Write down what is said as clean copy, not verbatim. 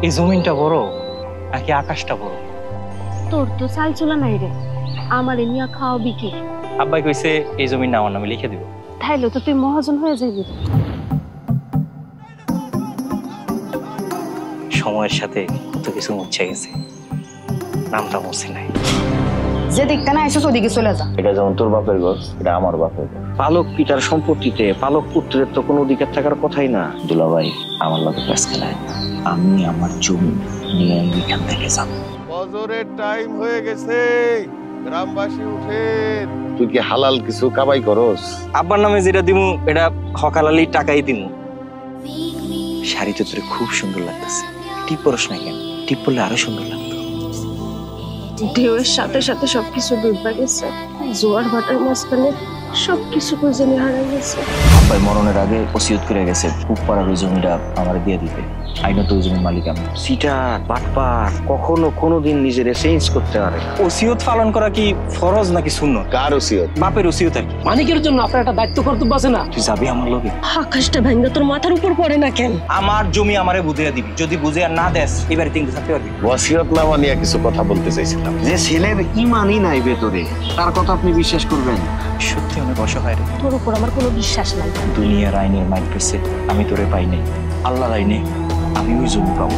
এই জমিনটা বড় নাকি আকাশটা বড়? তোর তো চাল চলা নাই রে, আমার নিয়া খাওয়াবি কি? আব্বাই কইছে এই জমিন আমার নামে লিখে দিব। তাইলে তো তুই মহাজন হয়ে যাবি। সময়ের সাথে কত কিছু মুছে গেছে, নামটা মুছে নাই। যে দেখতে না এসে ওদিকে চলে যা। এটা যেমন তোর বাপের ঘর, এটা আমার বাপের ঘর। পালক পিতার সম্পত্তিতে পালক পুত্রের তো কোনো অধিকার থাকার কথাই না। দুলাভাই আমার লোকের কাছ খেলায় আমি আমার জমি নিয়ে এখান থেকে যাব। ফজরের টাইম হয়ে গেছে, গ্রামবাসী উঠেন। তুই কি হালাল কিছু কামাই করস? আব্বার নামে যেটা দিমু এটা হকালালি টাকাই দিমু। শাড়িতে তোরে খুব সুন্দর লাগতেছে, টিপ পরস না কেন? টিপ পরলে আরো সুন্দর লাগতো। ঢেউয়ের সাথে সাথে সবকিছু ডুববা গেছে, জোয়ার ভাটার মাঝখানে সবকিছু খুঁজে হারাই গেছে। আব্বাই মরণের আগে ওসিয়ত করে গেছে পুপাড়ার ওই জমিটা আমার দিয়ে দিতে। আইনত ওই জমির মালিক আমি। সিটার বাটপার কখনো কোনোদিন নিজের চেঞ্জ করতে পারে না। ওসিয়ত পালন করা কি ফরজ নাকি সুন্নত? কার ওসিয়ত? বাপের ওসিয়ত আর কি। মানিকের জন্য আপনার একটা দায়িত্ব কর্তব্য আছে না? তুই যাবি আমার লগে? আকাশটা ভাঙ্গা তোর মাথার উপর পড়ে না কেন? আমার জমি আমারে বুঝিয়ে দিবি, যদি বুঝিয়ে না দেস এবারে তিনটে থাকতে পারবি। ওসিয়ত নামা নিয়ে কিছু কথা বলতে চাইছিলাম। যে ছেলের ইমানই নাই ভেতরে, তার কথা আপনি বিশ্বাস করবেন? সত্যি অনেক অসহায় রে। তোর উপর আমার কোনো বিশ্বাস নাই। দুনিয়ার আইনের মাইর পেছে আমি তোরে পাই নাই, আল্লাহর আইনে আমি ওই জমি পাবো।